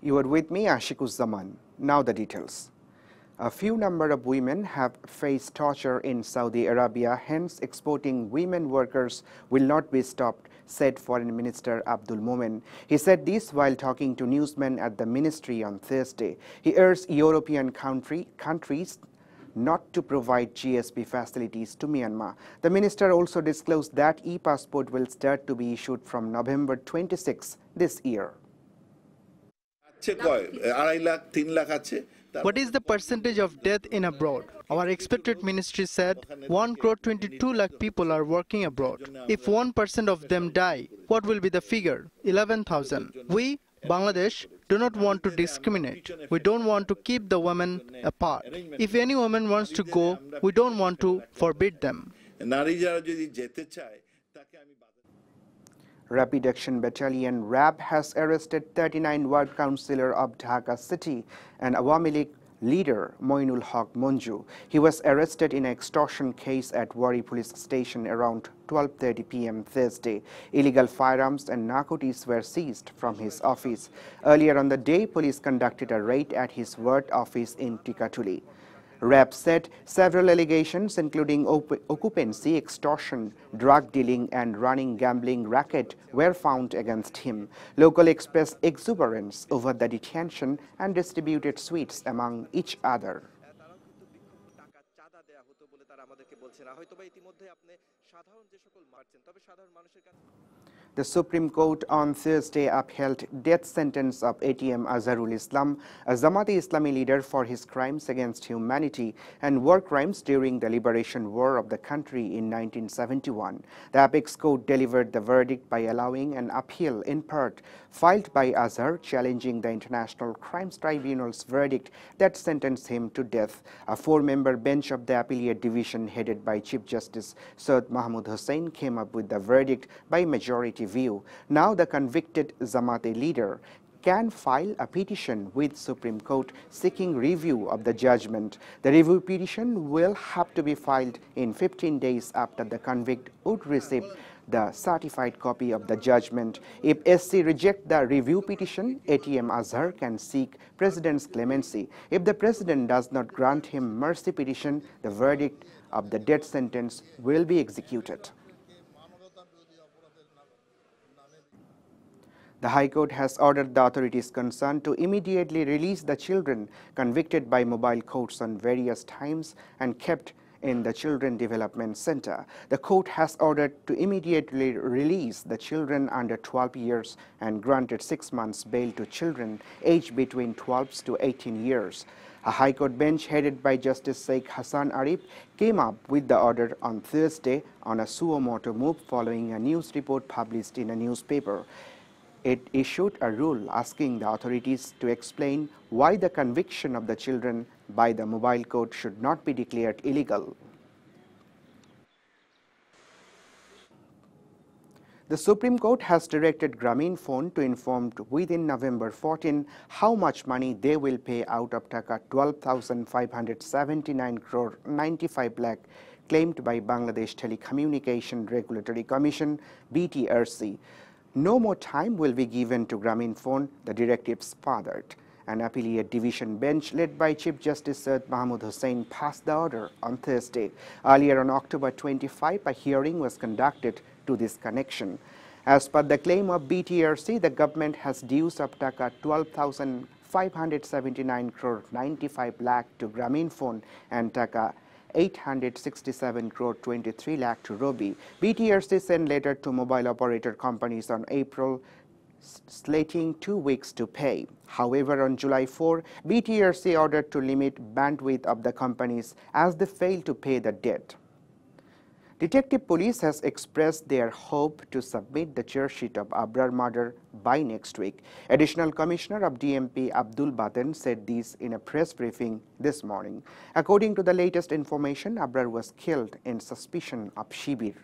You are with me, Ashikuzaman. Now the details. A few number of women have faced torture in Saudi Arabia, hence exporting women workers will not be stopped, said Foreign Minister Abdul Momen. He said this while talking to newsmen at the ministry on Thursday. He urged European countries not to provide GSP facilities to Myanmar. The minister also disclosed that e-passport will start to be issued from November 26 this year. What is the percentage of death in abroad? Our expected ministry said 1 crore 22 lakh people are working abroad. If 1% of them die, what will be the figure? 11,000. We, Bangladesh, do not want to discriminate. We don't want to keep the women apart. If any woman wants to go, we don't want to forbid them. Rapid Action Battalion RAB has arrested 39 ward councillor of Dhaka City and Awami League leader Moinul Haq Monju. He was arrested in an extortion case at Wari police station around 12:30 p.m. Thursday. Illegal firearms and narcotics were seized from his office. Earlier on the day, police conducted a raid at his ward office in Tikatuli. RAB said several allegations including occupancy, extortion, drug dealing and running gambling racket were found against him. Local expressed exuberance over the detention and distributed sweets among each other. The Supreme Court on Thursday upheld death sentence of ATM Azharul Islam, a Jamaat-e-Islami leader, for his crimes against humanity and war crimes during the liberation war of the country in 1971. The Apex Court delivered the verdict by allowing an appeal in part filed by Azhar challenging the International Crimes Tribunal's verdict that sentenced him to death. A four-member bench of the Appellate Division headed by Chief Justice Syed Mahmood Hussain came up with the verdict by majority view. Now the convicted Jamaat leader can file a petition with Supreme Court seeking review of the judgment. The review petition will have to be filed in 15 days after the convict would receive the certified copy of the judgment. If SC reject the review petition, ATM Azhar can seek President's clemency. If the President does not grant him mercy petition, the verdict of the death sentence will be executed. The High Court has ordered the authorities concerned to immediately release the children convicted by mobile courts on various times and kept in the Children Development Center. The court has ordered to immediately release the children under 12 years and granted 6 months bail to children aged between 12 to 18 years. A High Court bench headed by Justice Sheikh Hassan Arif came up with the order on Thursday on a suo motu move following a news report published in a newspaper. It issued a rule asking the authorities to explain why the conviction of the children by the mobile court should not be declared illegal. The Supreme Court has directed Grameenphone to inform within November 14 how much money they will pay out of Taka 12,579 crore 95 lakh claimed by Bangladesh Telecommunication Regulatory Commission BTRC. No more time will be given to Grameenphone, the directives furthered. An appellate division bench led by Chief Justice Syed Mahmood Hussain passed the order on Thursday. Earlier on October 25, a hearing was conducted to this connection. As per the claim of BTRC, the government has dues of Taka 12,579 crore 95 lakh to Grameenphone and Taka 867 crore 23 lakh to Robi. BTRC sent letter to mobile operator companies on April slating 2 weeks to pay. However, on July 4, BTRC ordered to limit bandwidth of the companies as they failed to pay the debt. Detective Police has expressed their hope to submit the charge sheet of Abrar murder by next week. Additional Commissioner of DMP Abdul Baten said this in a press briefing this morning. According to the latest information, Abrar was killed in suspicion of Shibir.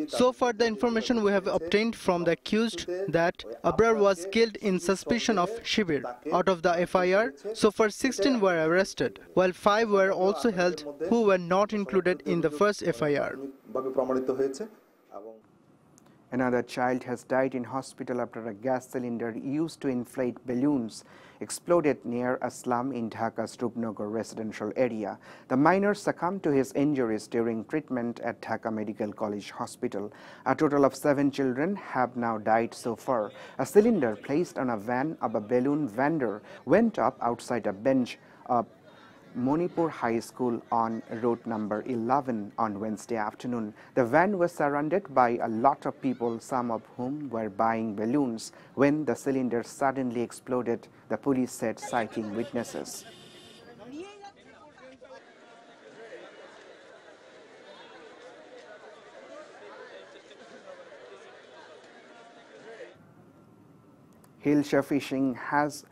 So far, the information we have obtained from the accused that Abrar was killed in suspicion of Shibir. Out of the FIR, so far 16 were arrested, while 5 were also held who were not included in the first FIR. Another child has died in hospital after a gas cylinder used to inflate balloons exploded near a slum in Dhaka's Rupnagar residential area. The minor succumbed to his injuries during treatment at Dhaka Medical College Hospital. A total of 7 children have now died so far. A cylinder placed on a van of a balloon vendor went up outside a bench of Monipur High School on road number 11 on Wednesday afternoon. The van was surrounded by a lot of people, some of whom were buying balloons, when the cylinder suddenly exploded, the police said, citing witnesses. Hilsha fishing has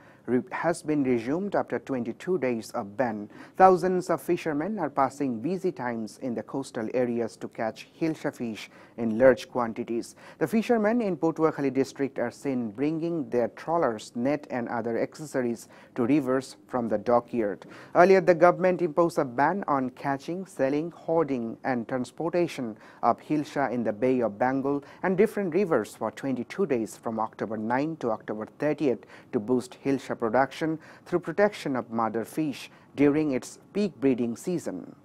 been resumed after 22 days of ban. Thousands of fishermen are passing busy times in the coastal areas to catch hilsha fish in large quantities. The fishermen in Patuakhali district are seen bringing their trawlers, net and other accessories to rivers from the dockyard. Earlier, the government imposed a ban on catching, selling, hoarding and transportation of hilsha in the Bay of Bengal and different rivers for 22 days from October 9 to October 30th to boost hilsha production through protection of mother fish during its peak breeding season.